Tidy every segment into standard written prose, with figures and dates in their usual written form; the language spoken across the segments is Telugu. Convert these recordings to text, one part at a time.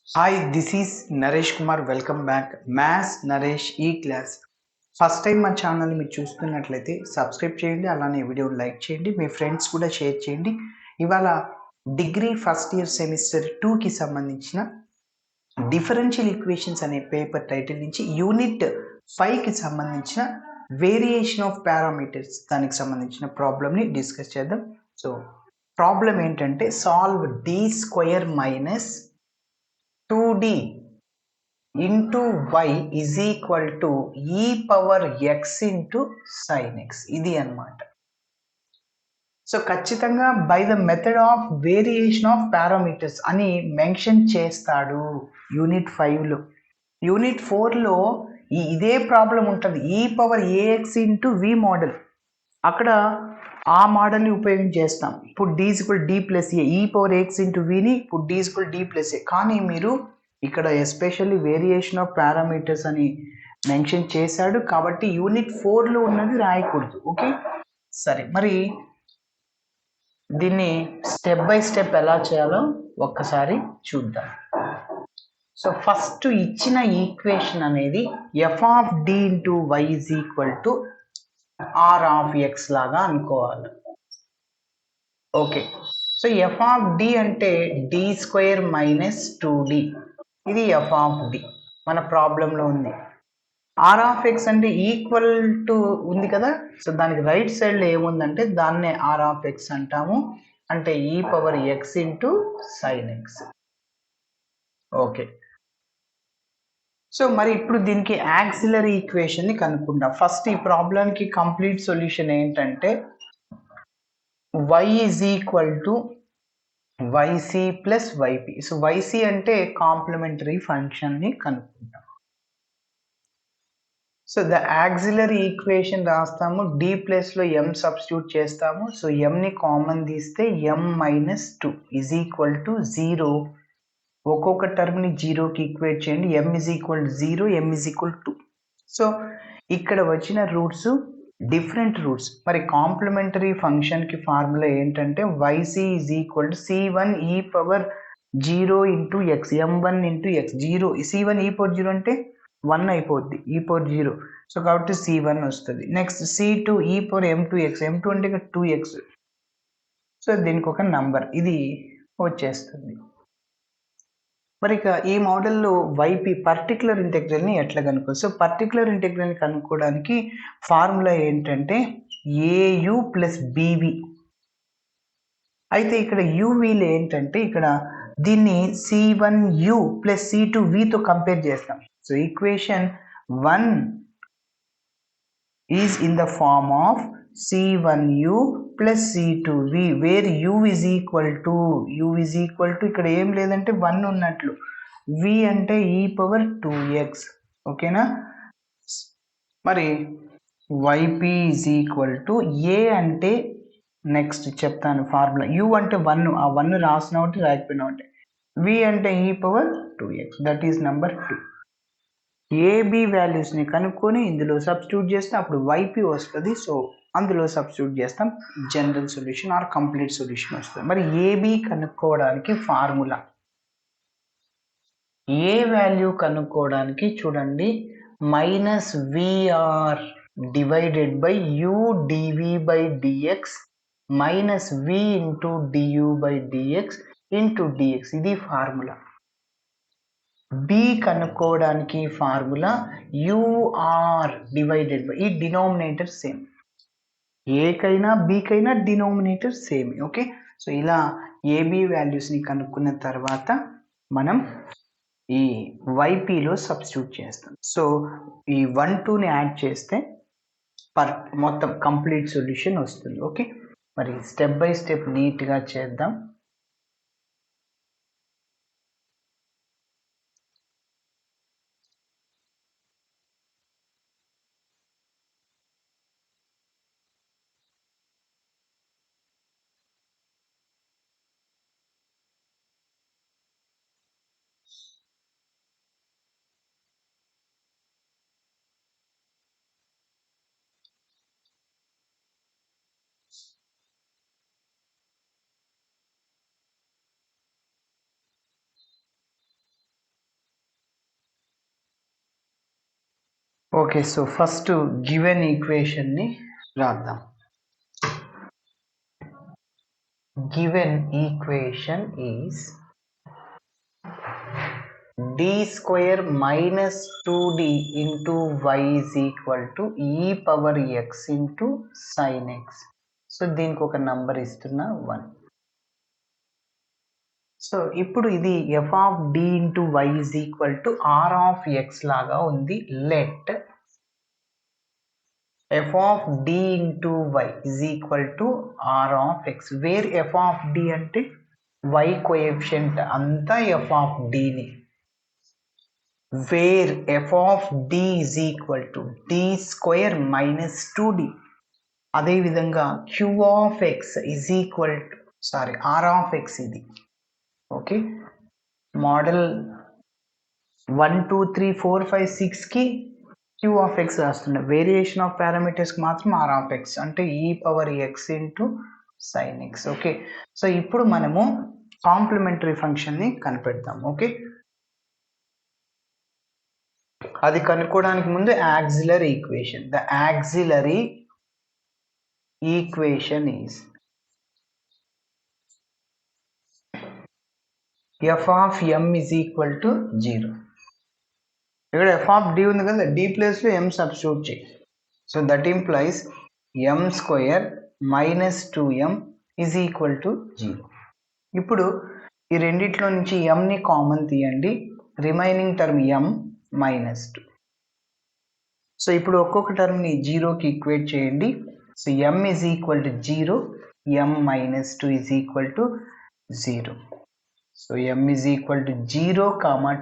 Hi, this is Naresh Kumar. Welcome back. Maths Naresh E-Class. First time మా ఛానల్ని మీరు చూస్తున్నట్లయితే సబ్స్క్రైబ్ చేయండి, అలానే వీడియోని లైక్ చేయండి, మీ ఫ్రెండ్స్ కూడా షేర్ చేయండి. ఇవాళ డిగ్రీ ఫస్ట్ ఇయర్ సెమిస్టర్ 2కి సంబంధించిన డిఫరెన్షియల్ ఈక్వేషన్స్ అనే పేపర్ టైటిల్ నుంచి యూనిట్ 5కి సంబంధించిన వేరియేషన్ ఆఫ్ పారామీటర్స్ దానికి సంబంధించిన ప్రాబ్లమ్ని డిస్కస్ చేద్దాం. సో ప్రాబ్లం ఏంటంటే solve D square minus 2d into y is equal to e power x into sin x. ఇది అన్నమాట. సో ఖచ్చితంగా by the method of variation of parameters అని మెన్షన్ చేస్తాడు యూనిట్ 5లో. యూనిట్ 4లో ఇదే ప్రాబ్లం ఉంటుంది, ఈ power a x into V model. అక్కడ ఆ మోడల్ని ఉపయోగించేస్తాం. ఇప్పుడు డి ఈక్వల్ డి ప్లస్ ఏ, ఈ పవర్ ఏఎక్స్ ఇంటూ విని ఇప్పుడు డి ఈక్వల్ డి ప్లస్ ఏ. కానీ మీరు ఇక్కడ ఎస్పెషల్లీ వేరియేషన్ ఆఫ్ పారామీటర్స్ అని మెన్షన్ చేశాడు కాబట్టి యూనిట్ 4లో ఉన్నది రాయకూడదు. ఓకే, సరే. మరి దీన్ని స్టెప్ బై స్టెప్ ఎలా చేయాలో ఒక్కసారి చూద్దాం. సో ఫస్ట్ ఇచ్చిన ఈక్వేషన్ అనేది F of D into Y is equal to R of X లాగా అనుకోవాలి. Okay, so F of D అంటే డి స్క్వేర్ మైనస్ 2d, ఇది ఎఫ్ ఆఫ్ డి మన ప్రాబ్లంలో ఉంది. ఆర్ ఆఫ్ ఎక్స్ అంటే ఈక్వల్ టు ఉంది కదా, సో దానికి రైట్ సైడ్లో ఏముందంటే దాన్నే ఆర్ ఆఫ్ ఎక్స్ అంటాము, అంటే ఈ power x into sine X. Okay, so మరి ఇప్పుడు దీనికి యాక్సిలరీ ఈక్వేషన్ని కనుక్కుందాం. ఫస్ట్ ఈ ప్రాబ్లంకి కంప్లీట్ సొల్యూషన్ ఏంటంటే y is equal to yc plus yp. So yc అంటే కాంప్లిమెంటరీ ఫంక్షన్ని కనుక్కుంటాం. సో ద యాక్సిలరీ ఈక్వేషన్ రాస్తాము, డి ప్లస్లో m సబ్స్టిట్యూట్ చేస్తాము. సో mని కామన్ తీస్తే m minus 2 is equal to 0. ఒక్కొక్క టర్మ్ని జీరోకి ఈక్వేట్ చేయండి. m is equal to 0, m is equal to 2. So ఇక్కడ వచ్చిన రూట్స్ డిఫరెంట్ రూట్స్. మరి కాంప్లిమెంటరీ ఫంక్షన్కి ఫార్ములా ఏంటంటే yc is equal to c1 ఈ power 0 into X, m1 into X. 0 c1 ఈ పవర్ 0 అంటే 1 అయిపోద్ది, ఈ పవర్ 0. సో కాబట్టి c1 వస్తుంది. నెక్స్ట్ c2 ఈ పవర్ m2 ఎక్స్, m2 అంటే 2x. సో దీనికి ఒక నంబర్ ఇది వచ్చేస్తుంది. మరి ఇక ఈ మోడల్లో వైపీ పర్టికులర్ ఇంటెగ్రల్ని ఎట్లా కనుక్కోవచ్చు? సో పర్టికులర్ ఇంటెగ్రల్ని కనుక్కోవడానికి ఫార్ములా ఏంటంటే ఏయు ప్లస్ బీవి. అయితే ఇక్కడ యూవీలో ఏంటంటే ఇక్కడ దీన్ని C1U ప్లస్ C2Vతో కంపేర్ చేస్తాం. So equation 1 is in the form of C1U plus C2V where U is equal to ఇక్కడ ఏం లేదంటే 1 ఉన్నట్లు, V అంటే ఈ పవర్ 2x. ఓకేనా, మరి YP ఈజ్ ఈక్వల్ టు ఏ అంటే నెక్స్ట్ చెప్తాను ఫార్ములా. U అంటే 1, ఆ 1 రాసిన ఒకటి రాకపోయినా ఒకటి. V అంటే ఈ power 2x, that is number 2. A b వాల్యూస్ని కనుక్కొని ఇందులో సబ్స్టిట్యూట్ చేస్తే అప్పుడు వైపీ వస్తుంది. సో అందులో సబ్స్టిట్యూట్ చేస్తాం, general solution or complete solution వస్తుంది. మరి ఏబి కనుక్కోవడానికి ఫార్ములా, ఏ వాల్యూ కనుక్కోవడానికి చూడండి, minus v r divided by u d v by d x minus v into d u by d x into d x, ఇది ఫార్ములా. బి కనుక్కోవడానికి ఫార్ములా యూఆర్ డివైడెడ్ బై, ఈ డినోమినేటర్ సేమ్, ఏకైనా బికైనా డినోమినేటర్ సేమ్. ఓకే, సో ఇలా ఏబి వాల్యూస్ని కనుక్కున్న తర్వాత మనం ఈ వైపీలో సబ్స్టిట్యూట్ చేస్తాం. సో ఈ 1 2ని యాడ్ చేస్తే మొత్తం కంప్లీట్ సొల్యూషన్ వస్తుంది. ఓకే, మరి స్టెప్ బై స్టెప్ నీట్గా చేద్దాం. ఓకే, సో ఫస్ట్ గివెన్ ఈక్వేషన్ని రాద్దాం. Given equation is d square minus 2d into y is equal to e power x into sin x. So దీనికి ఒక నంబర్ ఇస్తున్నా 1. సో ఇప్పుడు ఇది f of d into y is equal to r of x లాగా ఉంది. Let f of d into y is equal to r of x, where f of d అంటే y కోఎఫిషియంట్ అంతా f of d ని, where f of d is equal to d square minus 2d. అదే విధంగా q of x is equal to r of x ఇది. ఓకే, మోడల్ 1 2 3 4 5 6 కి q of x రాస్తున్నా, వేరియేషన్ ఆఫ్ పారామీటర్స్ కి మాత్రం r of x అంటే e power x into sin x. Okay, so ఇప్పుడు మనము కాంప్లిమెంటరీ ఫంక్షన్ ని కనిపెడతాం. ఓకే, అది కనుక్కోవడానికి ముందు auxiliary equation, the auxiliary equation is f of m is equal to 0. ఇక్కడ f of d ఉంది కదా, d ప్లేస్ లో m సబ్స్టిట్యూట్ చేయి. So that implies m square minus 2m is equal to 0. ఇప్పుడు ఈ రెండిట్లో నుంచి m ని కామన్ తీయండి, remaining term m minus 2. So ఇప్పుడు ఒక్కొక్క టర్మ్ ని 0కి ఈక్వేట్ చేయండి. So m is equal to 0, m minus 2 is equal to 0. So m is equal to 0,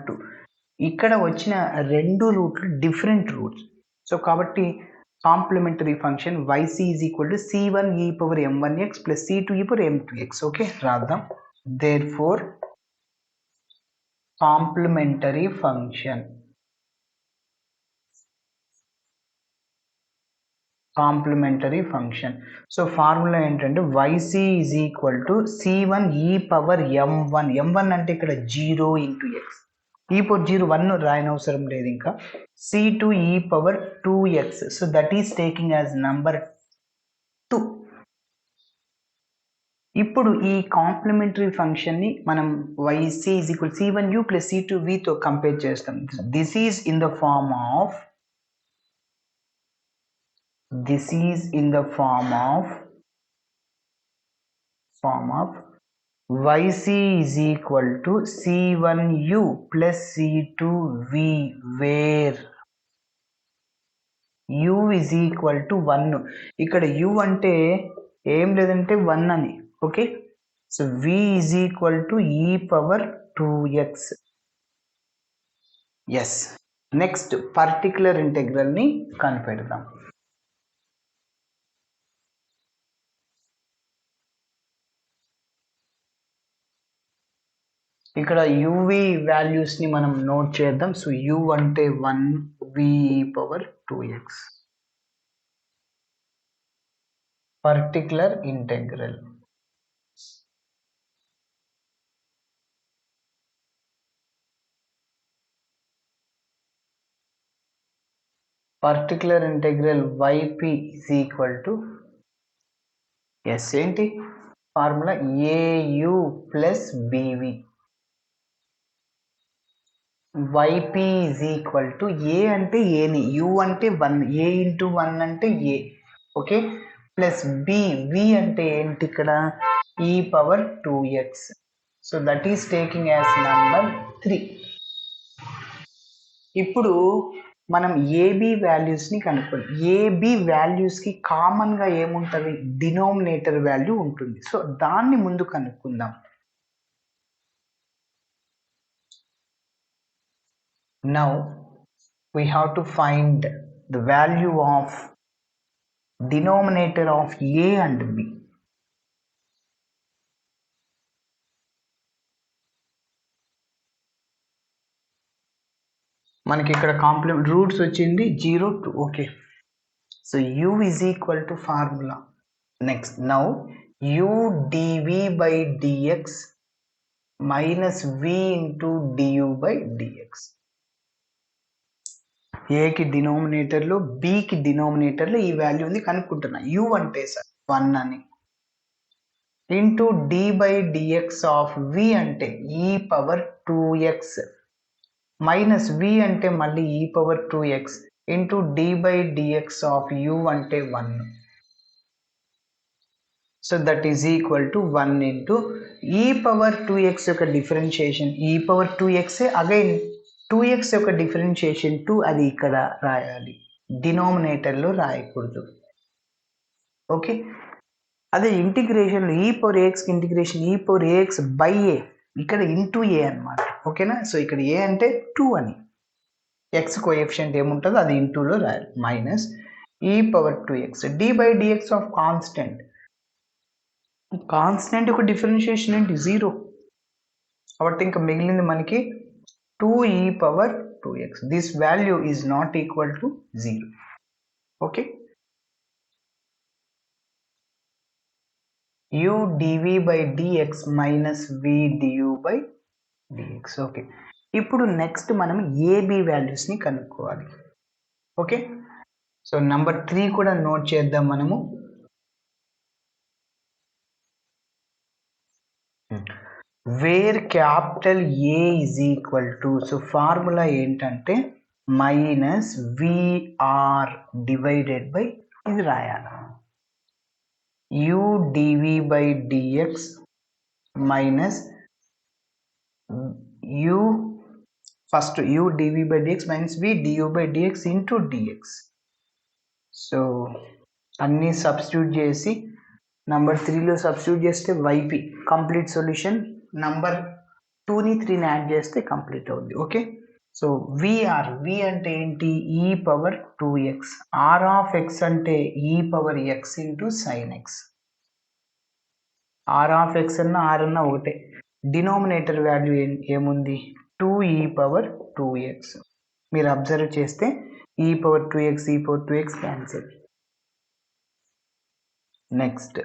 2. ఇక్కడ వచ్చిన రెండు రూట్లు డిఫరెంట్ రూట్స్. సో కాబట్టి complementary function yc is equal to c1 e power m1x plus c2 e power m2x. Okay, రాద్దాం. therefore complementary function so formula ఏంటంటే yc is equal to c1 e power m1. m1 అంటే ఇక్కడ 0 into x, e power 0 1 రాయనవసరం లేదు ఇంకా. c2 e power 2x, so that is taking as number 2. ఇప్పుడు ఈ కాంప్లిమెంటరీ ఫంక్షన్ ని మనం yc is equal to c1u plus c2v తో కంపేర్ చేస్తాం. This is in the form of yc is equal to c1u plus c2v, where u is equal to 1. ఇక్కడ u అంటే ఏం లేదంటే 1 అని. Okay, so v is equal to e power 2x. Yes, next particular integral ని కనిపెడదాం. ఇక్కడ uv వాల్యూస్ ని మనం నోట్ చేద్దాం. సో u అంటే 1, v e power 2x. Particular integral yp is equal to ఏంటి formula au plus bv. yp is equal to a అంటే a ని, u అంటే 1, a into 1 అంటే a. Okay, plus b, v అంటే ఏంటి ఇక్కడ e power 2x. So that is taking as number 3. ఇప్పుడు మనం ఏబి వాల్యూస్ ని కనుక్కోవాలి. ఏబి వాల్యూస్ కి కామన్ గా ఏముంటది, డినోమినేటర్ వాల్యూ ఉంటుంది. సో దాన్ని ముందు కనుక్కుందాం. Now we have to find the value of denominator of a and b. మనకి ఇక్కడ కాంప్లిమెంట్ రూట్స్ వచ్చింది 0 2. Okay, so u is equal to formula. Next now u dv by dx minus v into du by dx. ఏకి డినామినేటర్లో బికి డినామినేటర్లో ఈ వాల్యూ ఉంది కనుక్కుంటున్నా. యు అంటే సార్ 1 అని into d by dx of v అంటే ఈ పవర్ 2x మైనస్ వి అంటే మళ్ళీ e power 2x into d by dx of u అంటే 1. So that is equal to 1 into e power 2x యొక్క డిఫరెన్షియేషన్ ఈ పవర్ 2x అగైన్ 2x యొక్క డిఫరెన్షియేషన్ 2 అది ఇక్కడ రాయాలి, డినామినేటర్లో రాయకూడదు. ఓకే, అదే ఇంటిగ్రేషన్లో ఈ పవర్ ఏఎక్స్కి ఇంటిగ్రేషన్ ఈ పవర్ ఏఎక్స్ బై ఏ ఇక్కడ ఇంటూ ఏ అనమాట. ఓకేనా, సో ఇక్కడ ఏ అంటే 2 అని, ఎక్స్ కోఎఫిషియంట్ ఏముంటుందో అది ఇంటూలో రాయాలి, minus e power 2x D by dx of constant. Constant యొక్క డిఫరెన్షియేషన్ ఏంటి 0, కాబట్టి ఇంకా మిగిలింది మనకి 2e power 2x. This value is not equal to 0. Okay, u dv by dx minus v du by dx. Okay, ఇప్పుడు నెక్స్ట్ మనం ఏబి వాల్యూస్ని కనుక్కోవాలి. ఓకే, సో నంబర్ 3 కూడా నోట్ చేద్దాం మనము. Where capital A is equal to, so formula ఏంటంటే మైనస్ విఆర్ డివైడెడ్ బై ఇది రాయాలి, u dv by dx minus u first u dv by dx minus v du by dx into dx. So అన్నీ సబ్స్టిట్యూట్ చేసి నంబర్ 3లో సబ్స్టిట్యూట్ చేస్తే వైపీ కంప్లీట్ సొల్యూషన్, నంబర్ 2ని 3ని యాడ్ చేస్తే కంప్లీట్ అవుద్ది. ఓకే, సో విఆర్, వి అంటే ఏంటి ఈ power 2x, are of X అంటే ఈ power x into sine X. R of X అన్న ఆర్ అన్న ఒకటే, డినామినేటర్ వాల్యూ ఏముంది 2e పవర్ 2x. మీరు అబ్జర్వ్ చేస్తే ఈ power 2x e power 2x cancel. Next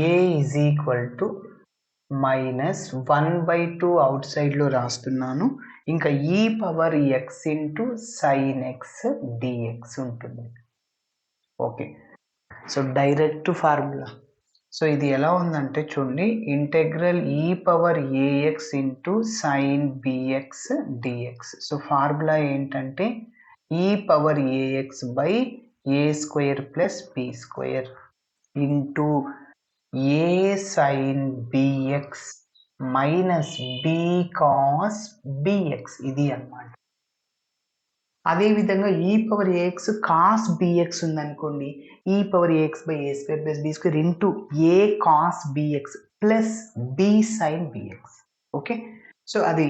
a is equal to minus 1/2 అవుట్ సైడ్లో రాస్తున్నాను, ఇంకా e power x into sine X d x ఉంటుంది. Okay, so direct formula. So ఇది ఎలా ఉందంటే చూడండి, integral e power a x into sine b x d x. So formula ఏంటంటే e power AX by A square plus B square into A sine b x minus B cos b x, ఇది అన్నమాట. అదేవిధంగా ఈ పవర్ ఏఎక్స్ కాస్ బిఎక్స్ ఉందనుకోండి, e power AX by A square plus B square into A cos BX plus B sine BX. Okay, so అది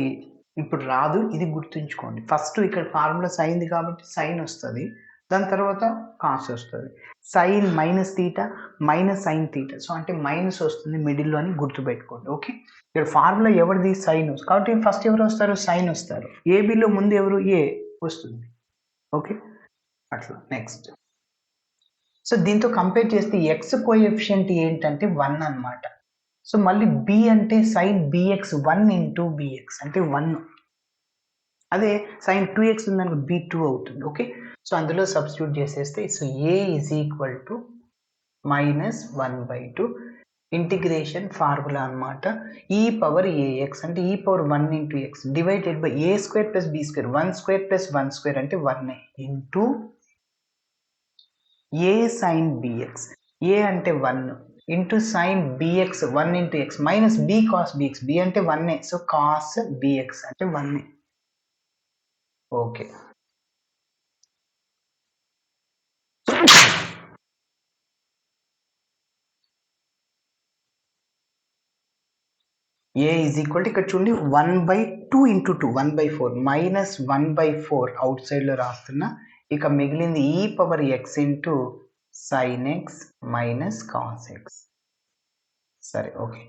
ఇప్పుడు రాదు, ఇది గుర్తుంచుకోండి. ఫస్ట్ ఇక్కడ ఫార్ములా సైన్ది కాబట్టి సైన్ వస్తుంది, దాని తర్వాత కాస్ వస్తుంది, sine minus theta minus sine theta, so అంటే మైనస్ వస్తుంది మిడిల్లో అని గుర్తుపెట్టుకోండి. ఓకే, ఇక్కడ ఫార్ములా ఎవరిది సైన్, కాబట్టి ఫస్ట్ ఎవరు వస్తారు సైన్ వస్తారు, ఏబిలో ముందు ఎవరు ఏ వస్తుంది. ఓకే, అట్లా. నెక్స్ట్, సో దీంతో కంపేర్ చేస్తే ఎక్స్ కోఎఫిషియంట్ ఏంటంటే 1 అనమాట. సో మళ్ళీ బి అంటే సైన్ బిఎక్స్ 1 ఇంటూ బిఎక్స్ అంటే 1, అదే సైన్ 2x ఉందనుకో b2 అవుతుంది. ఓకే, సో అందులో సబ్స్టిట్యూట్ చేసేస్తే so A is equal to minus 1/2 integration formula అనమాట, ఈ పవర్ ఏఎక్స్ అంటే ఈ power 1 into X divided by A square plus B square, 1 square plus 1 square అంటే 1 ఇంటూ ఏ సైన్ బిఎక్స్, ఏ అంటే 1 into sine bx 1 into X minus B cos BX, B అంటే 1, సో కాస్ బిఎక్స్ అంటే 1. Okay, A is equal to ఇక్కడ చూడండి 1/2 ఇంటూ 2 1/4 మైనస్ 1/4 అవుట్ సైడ్లో రాస్తున్నా, ఇక మిగిలింది ఈ power x into sine X minus cos X. సరే, ఓకే,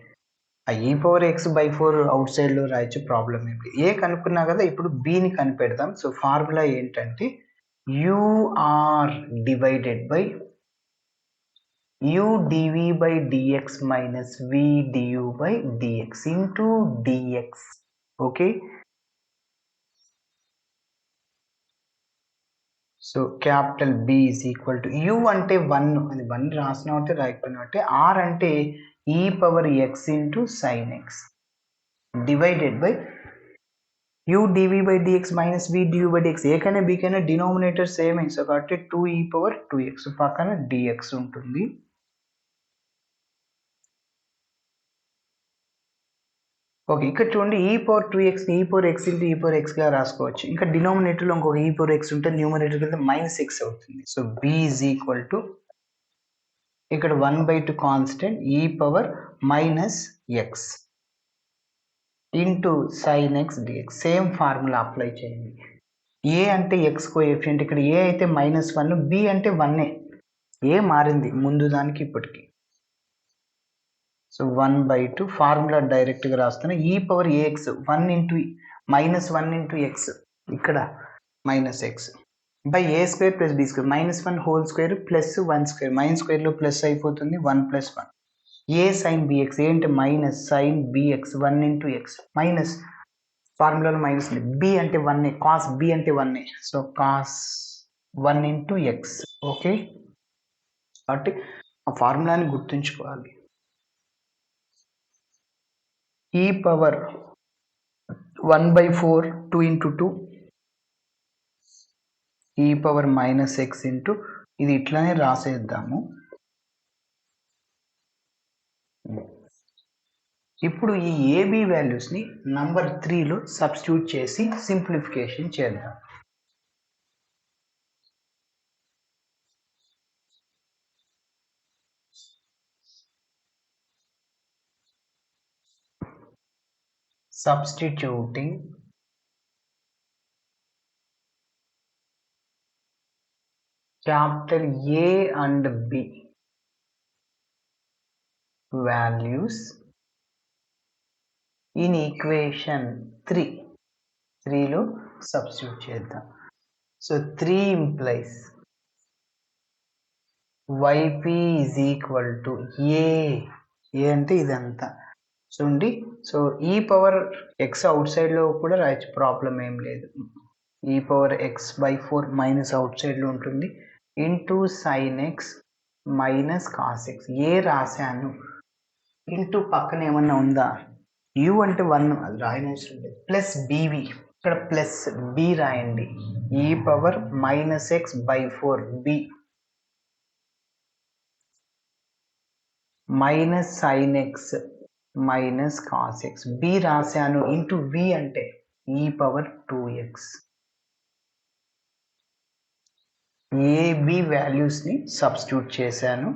ఆ ఈ పవర్ ఎక్స్ బై 4 అవుట్ సైడ్లో రాయొచ్చు, ప్రాబ్లం ఏంటి. ఏ కనుక్కున్నా కదా, ఇప్పుడు బిని కనిపెడదాం. సో ఫార్ములా ఏంటంటే UR divided by U dV by dx minus V du by dx into dx. Okay. So capital B is equal to U అంటే 1 అది 1 రాసిన ఒకటి రాయకపోయినా ఒకటి, R అంటే e power x into sine X divided by U dV by dx minus V du by dx. ఏ కైనా B కైనా డినామినేటర్ సేమ్ సో కాబట్టి 2e పవర్ 2x పక్కన dx ఉంటుంది. ఓకే, ఇక్కడ చూడండి e power 2x e power x into e power x గా రాసుకోవచ్చు. ఇంకా డినామినేటర్లో ఇంకొక e పవర్ x ఉంటే న్యూమరేటర్ కింద మైనస్ ఎక్స్ అవుతుంది. So b is equal to ఇక్కడ 1/2 constant e power minus X into sine X DX. Same formula apply చేయండి. ఏ అంటే ఎక్స్ కోఎఫిషియంట్, ఇక్కడ ఏ అయితే -1, బి అంటే 1. ఏ మారింది ముందు దానికి ఇప్పటికి. సో 1/2 ఫార్ములా డైరెక్ట్గా రాస్తున్నా. E power a x 1 into -1 into x ఇక్కడ minus x by A square plus B square -1 whole square plus 1 square minus స్క్వేర్లో ప్లస్ అయిపోతుంది 1 + 1 ఏ సైన్ బిఎక్స్. ఏ అంటే minus sine bx 1 into X minus ఫార్ములాలో మైనస్ ఉంది. బి అంటే 1, కాస్ బి అంటే 1. So cos 1 into x. Okay, కాబట్టి ఆ ఫార్ములాని గుర్తుంచుకోవాలి. e power 1/4 2 into 2 e power minus X into ఇది ఇట్లానే రాసేద్దాము. ఇప్పుడు ఈ ఏబి వాల్యూస్ని నంబర్ 3లో సబ్స్టిట్యూట్ చేసి సింప్లిఫికేషన్ చేద్దాం. Substituting capital A and B values in equation 3లో substitute చేద్దాం. So 3 implies yp is equal to A అంటే ఇదంతా చూడండి. So e power X out సైడ్లో కూడా రాయొచ్చు, ప్రాబ్లం ఏం లేదు. ఈ పవర్ x/4 మైనస్ అవుట్ సైడ్లో ఉంటుంది into sine X minus cos x. A రాశాను ఇంటూ పక్కన ఏమన్నా ఉందా, యు అంటే 1 అది రాయనవసరం లేదు, ప్లస్ బీవి ఇక్కడ ప్లస్ బి రాయండి. E power -x/4 B minus sine X minus cos X. B రాశాను ఇంటూ వి అంటే ఈ పవర్ 2x. ఏబి వాల్యూస్ని సబ్స్టిట్యూట్ చేశాను.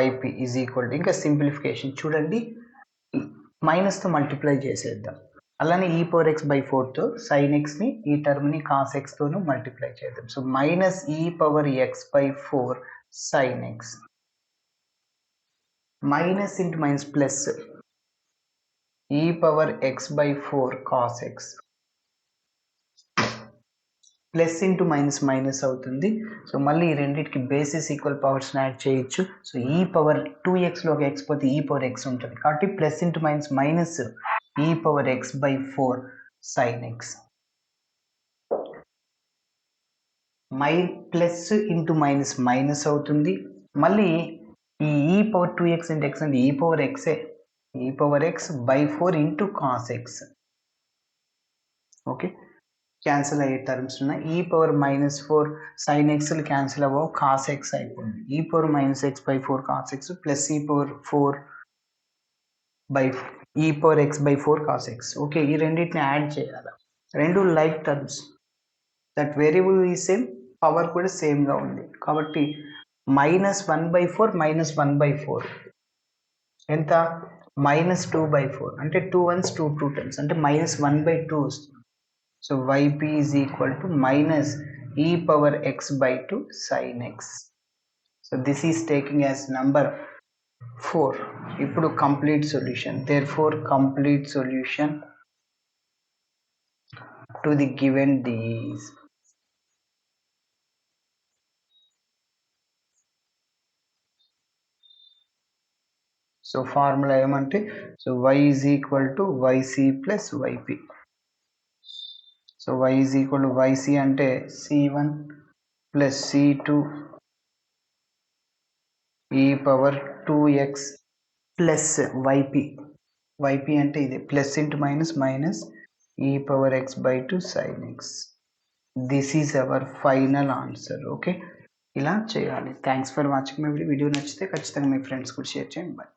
yp ఈజ్ ఈక్వల్ టు ఇంకా సింప్లిఫికేషన్ చూడండి, మైనస్తో మల్టిప్లై చేసేద్దాం. అలానే ఈ పవర్ x/4తో సైన్ ఎక్స్ని ఈ టర్మ్ని కాస్ ఎక్స్తోనూ మల్టిప్లై చేద్దాం. So minus e power x/4 sine X minus into minus plus e power x/4 cos x plus into minus minus అవుతుంది. సో మళ్ళీ ఈ రెండింటికి బేసిస్ ఈక్వల్ పవర్స్ని యాడ్ చేయొచ్చు. సో ఈ పవర్ 2xలోకి x పోతే ఈ పవర్ x ఉంటుంది కాబట్టి plus into minus minus e power x/4 sine x plus into minus minus అవుతుంది. మళ్ళీ e power 2x into x అంటే ఈ పవర్ ఎక్సే, e power x/4 into cos x. Okay, cancel అయ్యే టర్మ్స్ ఉన్నాయి. ఈ పవర్ -4 సైన్ ఎక్స్లు క్యాన్సిల్ అవ్వవు, కాస్ ఎక్స్ అయిపోయింది. E power -x/4 cos x plus e power x/4 cos x. Okay, ఈ రెండింటిని యాడ్ చేయాలి. రెండు like terms, that variable e same, power కూడా సేమ్గా ఉంది కాబట్టి -1/4 -1/4 ఎంత -2/4 అంటే 2 1s 2 టైమ్స్ అంటే -1/2 వస్తుంది. So yp is equal to minus e power x/2 sine x. So this is taking as number 4. ఇప్పుడు complete solution. Therefore complete solution to the given d's. So formula ఏమంటే so y is equal to yc plus yp. So y is equal to yc అంటే c1 plus c2 e power 2x plus yp. yp అంటే ఇది plus into minus minus e power x by 2 sin x. This is our final answer. Okay, ఇలా చేయాలి. Thanks for watching my video. నచ్చితే ఖచ్చితంగా మీ ఫ్రెండ్స్ కూడా షేర్ చేయండి. బాయ్.